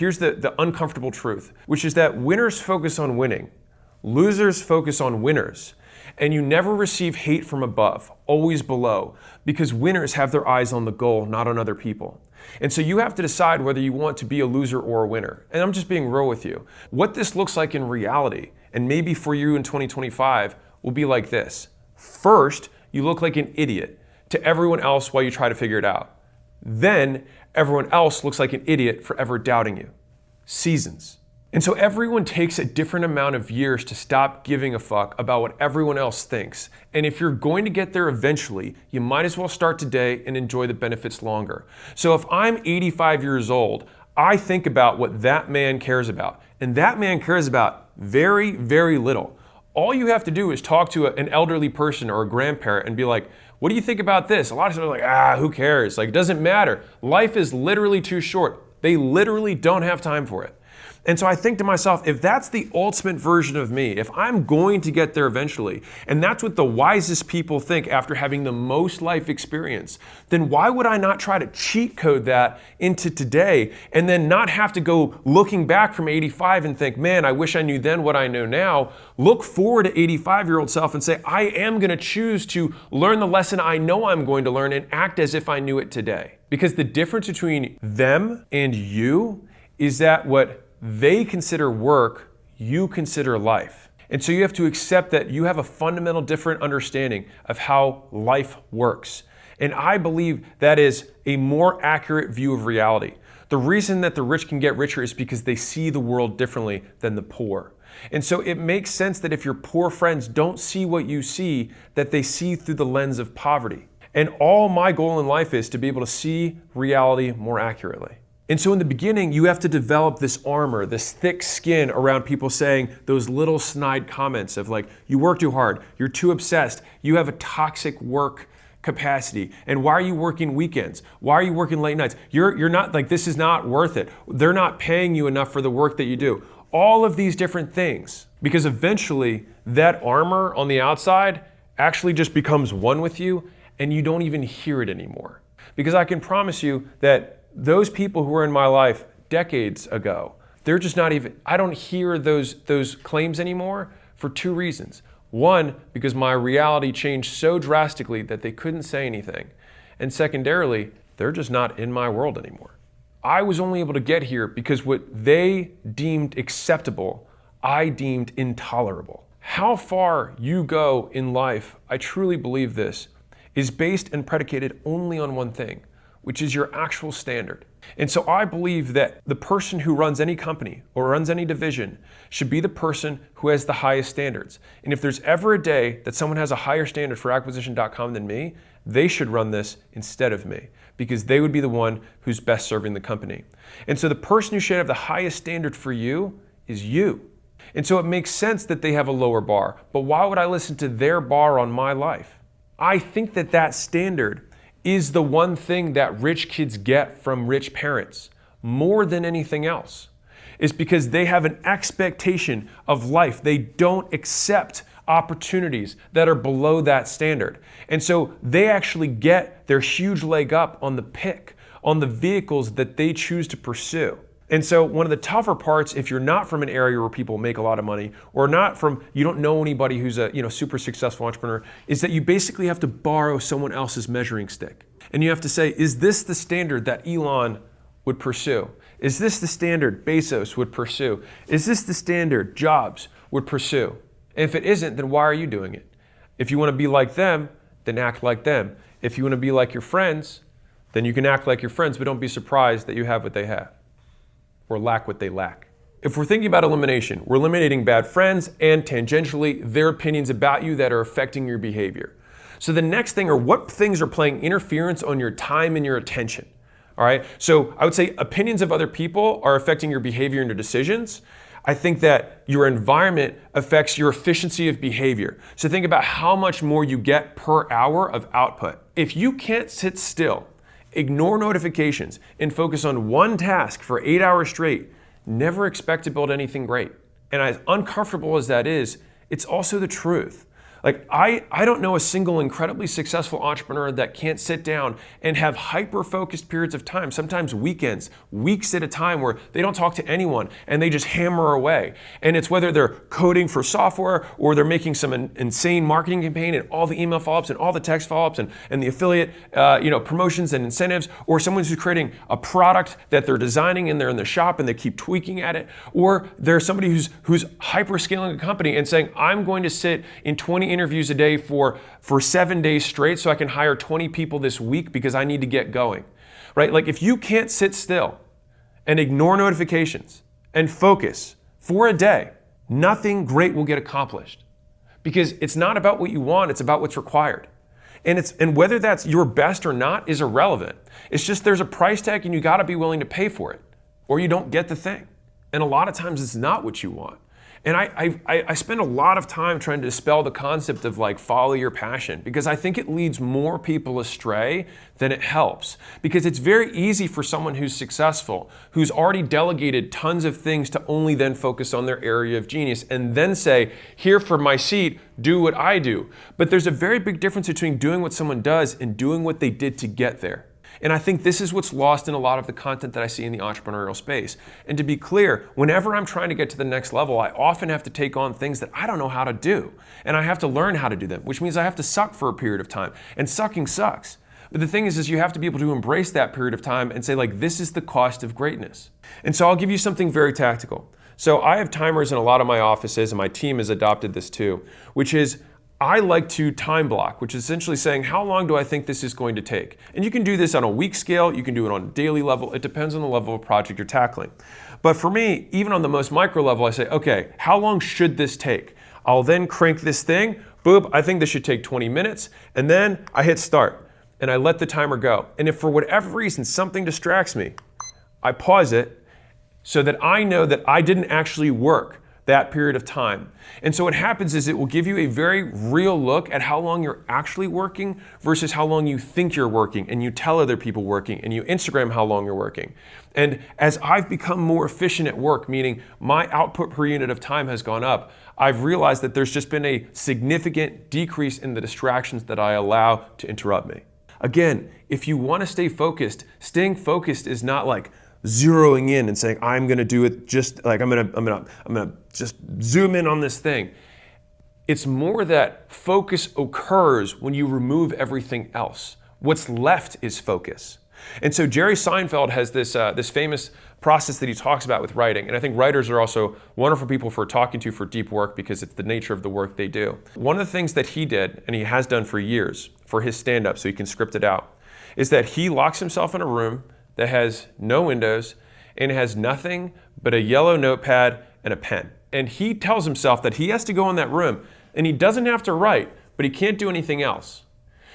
Here's the uncomfortable truth, which is that winners focus on winning, losers focus on winners, and you never receive hate from above, always below, because winners have their eyes on the goal, not on other people. And so you have to decide whether you want to be a loser or a winner. And I'm just being real with you. What this looks like in reality, and maybe for you in 2025, will be like this. First, you look like an idiot to everyone else while you try to figure it out. Then, everyone else looks like an idiot for ever doubting you. Seasons. And so everyone takes a different amount of years to stop giving a fuck about what everyone else thinks. And if you're going to get there eventually, you might as well start today and enjoy the benefits longer. So if I'm 85 years old, I think about what that man cares about. And that man cares about very, very little. All you have to do is talk to an elderly person or a grandparent and be like, what do you think about this? A lot of people are like, who cares? Like, it doesn't matter. Life is literally too short. They literally don't have time for it. And so I think to myself, if that's the ultimate version of me, if I'm going to get there eventually, and that's what the wisest people think after having the most life experience, then why would I not try to cheat code that into today and then not have to go looking back from 85 and think, man, I wish I knew then what I know now. Look forward to 85-year-old self and say, I am going to choose to learn the lesson I know I'm going to learn and act as if I knew it today. Because the difference between them and you is that what they consider work, you consider life. And so you have to accept that you have a fundamental different understanding of how life works. And I believe that is a more accurate view of reality. The reason that the rich can get richer is because they see the world differently than the poor. And so it makes sense that if your poor friends don't see what you see, that they see through the lens of poverty. And all my goal in life is to be able to see reality more accurately. And so in the beginning, you have to develop this armor, this thick skin around people saying those little snide comments of like, you work too hard, you're too obsessed, you have a toxic work capacity, and why are you working weekends? Why are you working late nights? You're not, like, this is not worth it. They're not paying you enough for the work that you do. All of these different things, because eventually that armor on the outside actually just becomes one with you and you don't even hear it anymore. Because I can promise you that those people who were in my life decades ago, they're just not even, I don't hear those claims anymore for two reasons. One, because my reality changed so drastically that they couldn't say anything. And secondarily, they're just not in my world anymore. I was only able to get here because what they deemed acceptable, I deemed intolerable. How far you go in life, I truly believe this, is based and predicated only on one thing, which is your actual standard. And so I believe that the person who runs any company or runs any division should be the person who has the highest standards. And if there's ever a day that someone has a higher standard for acquisition.com than me, they should run this instead of me, because they would be the one who's best serving the company. And so the person who should have the highest standard for you is you. And so it makes sense that they have a lower bar, but why would I listen to their bar on my life? I think that that standard is the one thing that rich kids get from rich parents more than anything else. Is because they have an expectation of life. They don't accept opportunities that are below that standard. And so they actually get their huge leg up on the pick, on the vehicles that they choose to pursue. And so one of the tougher parts, if you're not from an area where people make a lot of money, or you don't know anybody who's a super successful entrepreneur, is that you basically have to borrow someone else's measuring stick. And you have to say, is this the standard that Elon would pursue? Is this the standard Bezos would pursue? Is this the standard Jobs would pursue? And if it isn't, then why are you doing it? If you want to be like them, then act like them. If you want to be like your friends, then you can act like your friends, but don't be surprised that you have what they have, or lack what they lack. If we're thinking about elimination, we're eliminating bad friends and tangentially their opinions about you that are affecting your behavior. So the next thing are what things are playing interference on your time and your attention. All right, so I would say opinions of other people are affecting your behavior and your decisions. I think that your environment affects your efficiency of behavior. So think about how much more you get per hour of output. If you can't sit still, ignore notifications, and focus on one task for 8 hours straight, never expect to build anything great. And as uncomfortable as that is, it's also the truth. Like I don't know a single incredibly successful entrepreneur that can't sit down and have hyper-focused periods of time, sometimes weekends, weeks at a time where they don't talk to anyone and they just hammer away. And it's whether they're coding for software or they're making some insane marketing campaign and all the email follow-ups and all the text follow-ups and the affiliate promotions and incentives, or someone who's creating a product that they're designing and they're in the shop and they keep tweaking at it, or there's somebody who's hyper-scaling a company and saying, I'm going to sit in 20 interviews a day for 7 days straight so I can hire 20 people this week because I need to get going, right? Like if you can't sit still and ignore notifications and focus for a day, nothing great will get accomplished, because it's not about what you want, it's about what's required. And whether that's your best or not is irrelevant. It's just there's a price tag and you gotta be willing to pay for it, or you don't get the thing. And a lot of times it's not what you want. And I spend a lot of time trying to dispel the concept of like follow your passion, because I think it leads more people astray than it helps. Because it's very easy for someone who's successful, who's already delegated tons of things, to only then focus on their area of genius and then say, here for my seat, do what I do. But there's a very big difference between doing what someone does and doing what they did to get there. And I think this is what's lost in a lot of the content that I see in the entrepreneurial space. And to be clear, whenever I'm trying to get to the next level, I often have to take on things that I don't know how to do. And I have to learn how to do them, which means I have to suck for a period of time. And sucking sucks. But the thing is you have to be able to embrace that period of time and say, like, this is the cost of greatness. And so I'll give you something very tactical. So I have timers in a lot of my offices, and my team has adopted this too, which is I like to time block, which is essentially saying, how long do I think this is going to take? And you can do this on a week scale, you can do it on a daily level, it depends on the level of project you're tackling. But for me, even on the most micro level, I say, okay, how long should this take? I'll then crank this thing, boop, I think this should take 20 minutes, and then I hit start, and I let the timer go. And if for whatever reason something distracts me, I pause it so that I know that I didn't actually work that period of time. And so what happens is it will give you a very real look at how long you're actually working versus how long you think you're working, and you tell other people working, and you Instagram how long you're working. And as I've become more efficient at work, meaning my output per unit of time has gone up, I've realized that there's just been a significant decrease in the distractions that I allow to interrupt me. Again, if you want to stay focused, staying focused is not like zeroing in and saying, I'm going to do it just like I'm going to just zoom in on this thing. It's more that focus occurs when you remove everything else. What's left is focus. And so Jerry Seinfeld has this famous process that he talks about with writing. And I think writers are also wonderful people for talking to for deep work, because it's the nature of the work they do. One of the things that he did, and he has done for years for his stand-up so he can script it out, is that he locks himself in a room that has no windows and it has nothing but a yellow notepad and a pen. And he tells himself that he has to go in that room and he doesn't have to write, but he can't do anything else.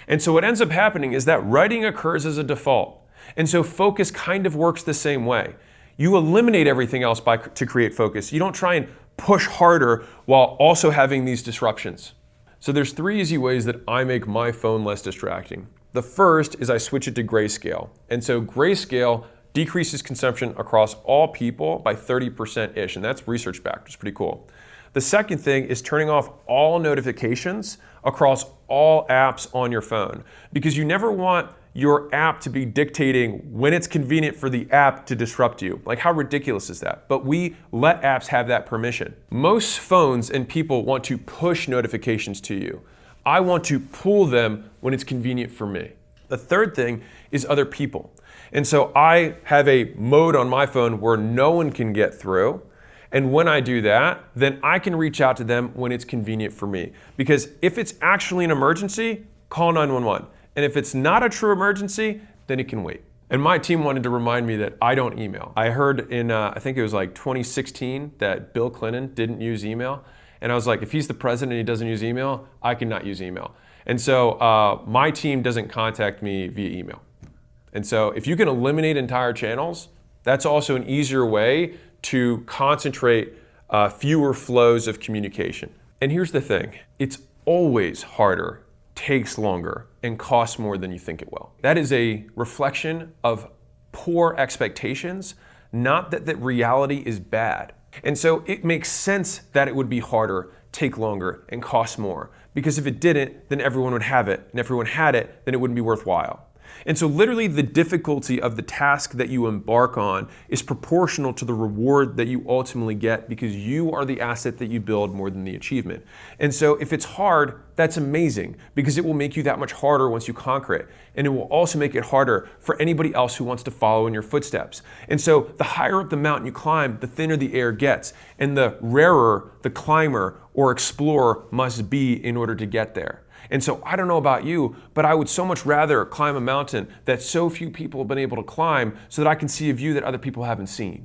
And so what ends up happening is that writing occurs as a default. And so focus kind of works the same way. You eliminate everything else to create focus. You don't try and push harder while also having these disruptions. So there's 3 easy ways that I make my phone less distracting. The first is I switch it to grayscale. And so grayscale decreases consumption across all people by 30%-ish, and that's research backed. It's pretty cool. The second thing is turning off all notifications across all apps on your phone, because you never want your app to be dictating when it's convenient for the app to disrupt you. Like, how ridiculous is that? But we let apps have that permission. Most phones and people want to push notifications to you. I want to pull them when it's convenient for me. The third thing is other people. And so I have a mode on my phone where no one can get through. And when I do that, then I can reach out to them when it's convenient for me. Because if it's actually an emergency, call 911. And if it's not a true emergency, then it can wait. And my team wanted to remind me that I don't email. I heard in, I think it was like 2016, that Bill Clinton didn't use email. And I was like, if he's the president and he doesn't use email, I cannot use email. And so my team doesn't contact me via email. And so if you can eliminate entire channels, that's also an easier way to concentrate fewer flows of communication. And here's the thing, it's always harder, takes longer, and costs more than you think it will. That is a reflection of poor expectations, not that reality is bad. And so it makes sense that it would be harder, take longer, and cost more. Because if it didn't, then everyone would have it. And if everyone had it, then it wouldn't be worthwhile. And so literally the difficulty of the task that you embark on is proportional to the reward that you ultimately get, because you are the asset that you build more than the achievement. And so if it's hard, that's amazing, because it will make you that much harder once you conquer it. And it will also make it harder for anybody else who wants to follow in your footsteps. And so the higher up the mountain you climb, the thinner the air gets, and the rarer the climber or explorer must be in order to get there. And so I don't know about you, but I would so much rather climb a mountain that so few people have been able to climb, so that I can see a view that other people haven't seen.